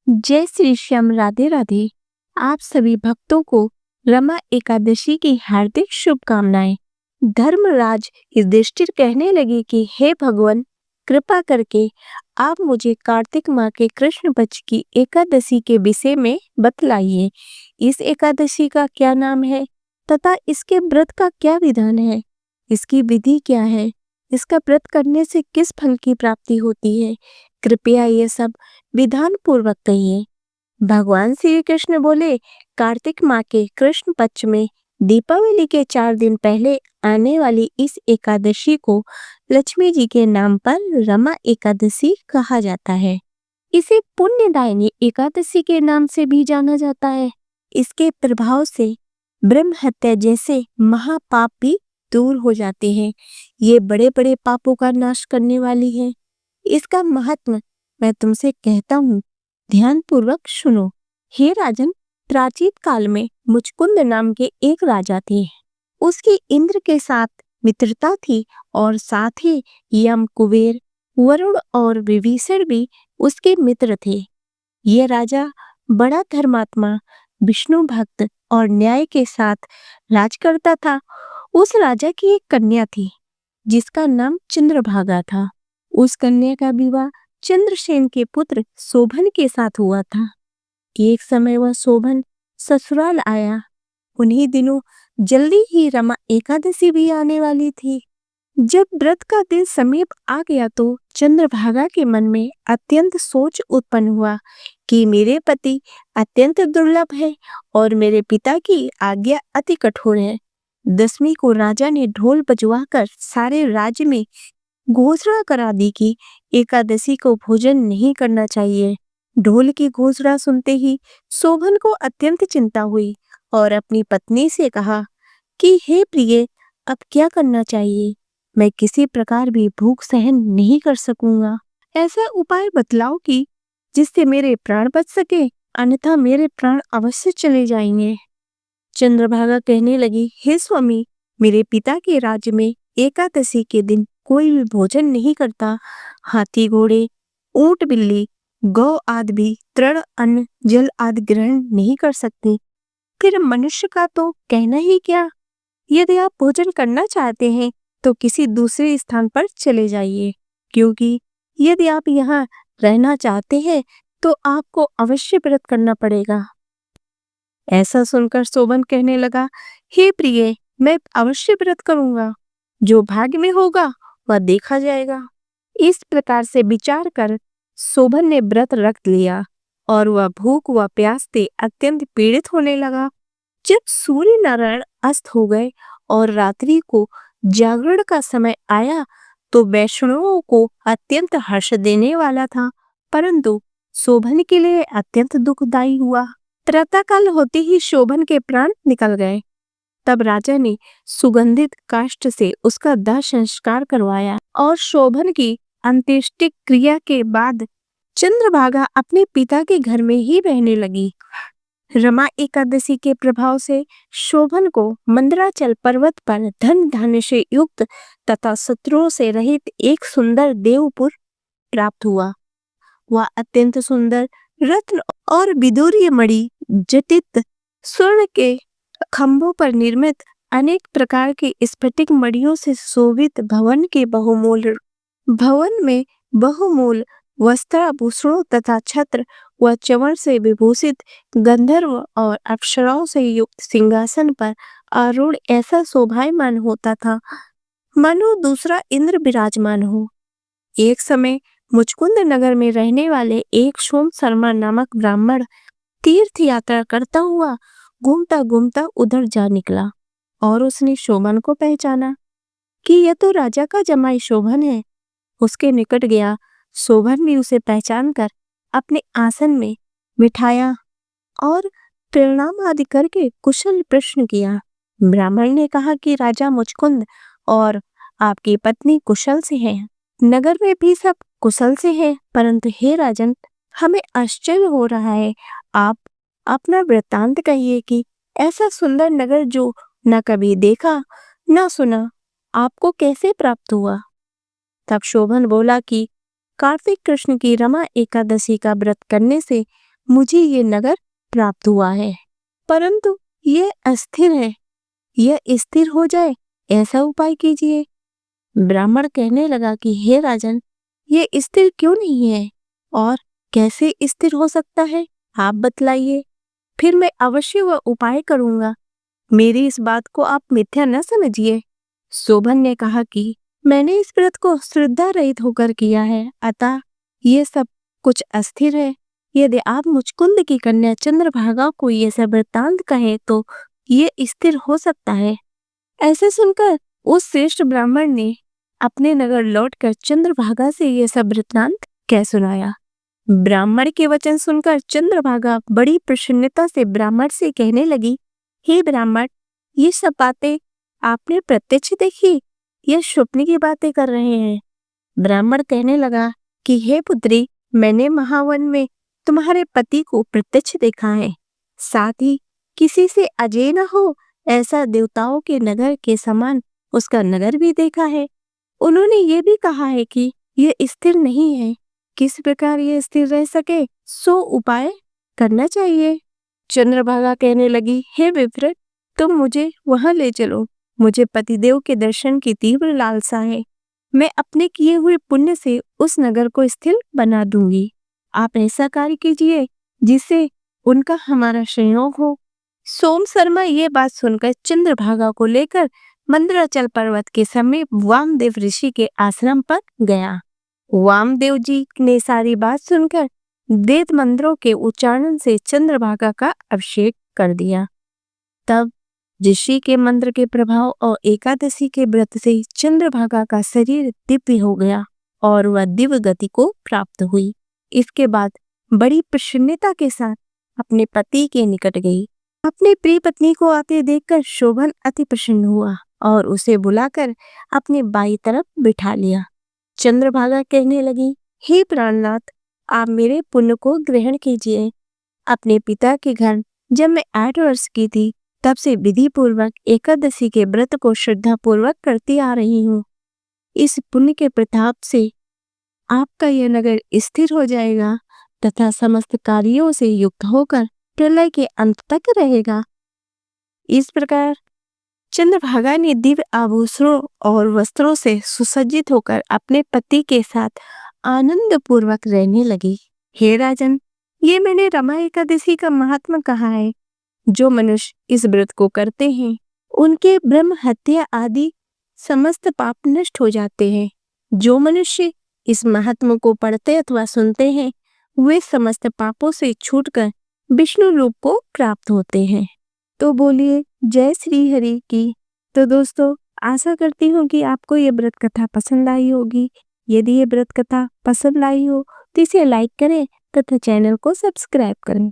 जय श्री श्याम, राधे राधे। आप सभी भक्तों को रमा एकादशी की हार्दिक शुभकामनाएं। धर्मराज युधिष्ठिर कहने लगे कि हे भगवान, कृपा करके आप मुझे कार्तिक माह के कृष्ण पक्ष की एकादशी के विषय में बतलाइए। इस एकादशी का क्या नाम है तथा इसके व्रत का क्या विधान है, इसकी विधि क्या है, इसका व्रत करने से किस फल की प्राप्ति होती है, कृपया ये सब विधान पूर्वक कहिए। भगवान श्री कृष्ण बोले, कार्तिक माह के कृष्ण पक्ष में दीपावली के 4 दिन पहले आने वाली इस एकादशी को लक्ष्मी जी के नाम पर रमा एकादशी कहा जाता है। इसे पुण्यदायिनी एकादशी के नाम से भी जाना जाता है। इसके प्रभाव से ब्रह्म हत्या जैसे महापाप भी दूर हो जाते हैं। ये बड़े बड़े पापों का नाश करने वाली है। इसका महत्व मैं तुमसे कहता हूँ, ध्यान पूर्वक सुनो। हे राजन, प्राचीन काल में मुचकुंद नाम के एक राजा थे। उसकी इंद्र के साथ मित्रता थी और साथ ही यम, कुबेर, वरुण और विभीषण भी उसके मित्र थे। ये राजा बड़ा धर्मात्मा, विष्णु भक्त और न्याय के साथ राज करता था। उस राजा की एक कन्या थी जिसका नाम चंद्रभागा था। उस कन्या का विवाह चंद्रसेन के पुत्र शोभन के साथ हुआ था। एक समय वह शोभन ससुराल आया। उन्हीं दिनों जल्दी ही रमा एकादशी भी आने वाली थी। जब व्रत का दिन समीप आ गया तो चंद्रभागा के मन में अत्यंत सोच उत्पन्न हुआ कि मेरे पति अत्यंत दुर्लभ है और मेरे पिता की आज्ञा अति कठोर है। 10वीं को राजा ने ढोल बजवाकर सारे राज्य में घोषणा करा दी कि एकादशी को भोजन नहीं करना चाहिए। ढोल की घोषणा सुनते ही शोभन को अत्यंत चिंता हुई और अपनी पत्नी से कहा कि हे प्रिय, अब क्या करना चाहिए? मैं किसी प्रकार भी भूख सहन नहीं कर सकूंगा। ऐसा उपाय बतलाओ कि जिससे मेरे प्राण बच सके, अन्यथा मेरे प्राण अवश्य चले जाएंगे। चंद्रभागा कहने लगी, हे स्वामी, मेरे पिता के राज्य में एकादशी के दिन कोई भी भोजन नहीं करता। हाथी, घोड़े, ऊंट, बिल्ली, गौ आदि भी तृण, अन्न, जल आदि ग्रहण नहीं कर सकते। फिर मनुष्य का तो कहना ही क्या। यदि आप भोजन करना चाहते हैं तो किसी दूसरे स्थान पर चले जाइए, क्योंकि यदि आप यहाँ रहना चाहते हैं तो आपको अवश्य व्रत करना पड़ेगा। ऐसा सुनकर शोभन कहने लगा, हे प्रिय, मैं अवश्य व्रत करूंगा। जो भाग्य में होगा वह देखा जाएगा। इस प्रकार से विचार कर शोभन ने व्रत रख लिया और वह भूख व प्यास से अत्यंत पीड़ित होने लगा। जब सूर्य नारायण अस्त हो गए और रात्रि को जागरण का समय आया तो वैष्णवों को अत्यंत हर्ष देने वाला था, परंतु शोभन के लिए अत्यंत दुखदायी हुआ। प्रातःकाल होते ही शोभन के प्राण निकल गए। तब राजा ने सुगंधित काष्ठ से उसका दाह संस्कार करवाया और शोभन की अंत्येष्टि क्रिया के बाद चंद्रभागा अपने पिता के घर में ही रहने लगी। रमा एकादशी के प्रभाव से शोभन को मंदराचल पर्वत पर धन धान्य से युक्त तथा शत्रुओं से रहित एक सुंदर देवपुर प्राप्त हुआ। वह अत्यंत सुंदर रत्न और विदुरीय मणि जटित स्वर्ण के खंभों पर निर्मित अनेक प्रकार के स्फटिक मणियों से शोभित भवन में बहुमूल वस्त्राभूषणों तथा छत्र व चमर से विभूषित गंधर्व और अप्सराओं से युक्त सिंहासन पर आरूढ़ ऐसा शोभायमान होता था मानो दूसरा इंद्र विराजमान हो। एक समय मुचकुंद नगर में रहने वाले एक सोम शर्मा नामक ब्राह्मण तीर्थ यात्रा करता हुआ घूमता घूमता उधर जा निकला और उसने शोभन को पहचाना कि यह तो राजा का जमाई शोभन है। उसके निकट गया। शोभन ने उसे पहचान कर अपने आसन में बिठाया और प्रणाम आदि करके कुशल प्रश्न किया। ब्राह्मण ने कहा कि राजा मुचकुंद और आपकी पत्नी कुशल से हैं। नगर में भी सब कुशल से हैं, परंतु हे राजन, हमें आश्चर्य हो रहा है। आप अपना वृत्तांत कहिए कि ऐसा सुंदर नगर जो न कभी देखा न सुना, आपको कैसे प्राप्त हुआ। तब शोभन बोला कि कार्तिक कृष्ण की रमा एकादशी का व्रत करने से मुझे ये नगर प्राप्त हुआ है, परंतु ये अस्थिर है, यह स्थिर हो जाए ऐसा उपाय कीजिए। ब्राह्मण कहने लगा कि हे राजन, ये स्थिर क्यों नहीं है और कैसे स्थिर हो सकता है, आप बतलाइए, फिर मैं अवश्य वह उपाय करूंगा। मेरी इस बात को आप मिथ्या न समझिए। शोभन ने कहा कि मैंने इस व्रत को श्रद्धा रहित होकर किया है, अतः ये सब कुछ अस्थिर है। यदि आप मुचकुंद की कन्या चंद्रभागा को ये सब वृत्तांत कहे तो ये स्थिर हो सकता है। ऐसे सुनकर उस श्रेष्ठ ब्राह्मण ने अपने नगर लौटकर चंद्रभागा से ये सब वृत्तांत कह सुनाया। ब्राह्मण के वचन सुनकर चंद्रभागा बड़ी प्रसन्नता से ब्राह्मण से कहने लगी, हे ब्राह्मण, ये सब बातें आपने प्रत्यक्ष देखी, यह स्वप्न की बातें कर रहे हैं। ब्राह्मण कहने लगा कि हे पुत्री, मैंने महावन में तुम्हारे पति को प्रत्यक्ष देखा है, साथ ही किसी से अजय न हो ऐसा देवताओं के नगर के समान उसका नगर भी देखा है। उन्होंने ये भी कहा है कि यह स्थिर नहीं है, किस प्रकार ये स्थिर रह सके सो उपाय करना चाहिए। चंद्रभागा कहने लगी, हे विप्र, तुम मुझे वहां ले चलो, मुझे पतिदेव के दर्शन की तीव्र लालसा है। मैं अपने किए हुए पुण्य से उस नगर को स्थिर बना दूंगी। आप ऐसा कार्य कीजिए जिससे उनका हमारा संयोग हो। सोम शर्मा ये बात सुनकर चंद्रभागा को लेकर मंदराचल पर्वत के समीप वामदेव ऋषि के आश्रम पर गया। वामदेव जी ने सारी बात सुनकर वेद मंत्रों के उच्चारण से चंद्रभागा का अभिषेक कर दिया। तब ऋषि के मंत्र के प्रभाव और एकादशी के व्रत से चंद्रभागा का शरीर दिव्य हो गया और वह दिव्य गति को प्राप्त हुई। इसके बाद बड़ी प्रसन्नता के साथ अपने पति के निकट गई। अपनी प्रिय पत्नी को आते देखकर शोभन अति प्रसन्न हुआ और उसे बुलाकर अपने बाई तरफ बिठा लिया। चंद्रभागा कहने लगी, हे प्राणनाथ, आप मेरे पुण्य को ग्रहण कीजिए। अपने पिता के घर जब मैं 8 वर्ष की थी तब से विधि पूर्वक एकादशी के व्रत को श्रद्धा पूर्वक करती आ रही हूँ। इस पुण्य के प्रताप से आपका यह नगर स्थिर हो जाएगा तथा समस्त कार्यों से युक्त होकर प्रलय के अंत तक रहेगा। इस प्रकार चंद्रभागा ने दिव्य आभूषणों और वस्त्रों से सुसज्जित होकर अपने पति के साथ आनंद पूर्वक रहने लगी। हे राजन, ये मैंने रमा एकादशी का महात्मा कहा है। जो मनुष्य इस व्रत को करते हैं उनके ब्रह्म हत्या आदि समस्त पाप नष्ट हो जाते हैं। जो मनुष्य इस महात्मा को पढ़ते अथवा सुनते हैं वे समस्त पापों से छूटकर विष्णु रूप को प्राप्त होते हैं। तो बोलिए जय श्री हरि की। तो दोस्तों, आशा करती हूँ कि आपको ये व्रत कथा पसंद आई होगी। यदि ये व्रत कथा पसंद आई हो तो इसे लाइक करें तथा चैनल को सब्सक्राइब करें।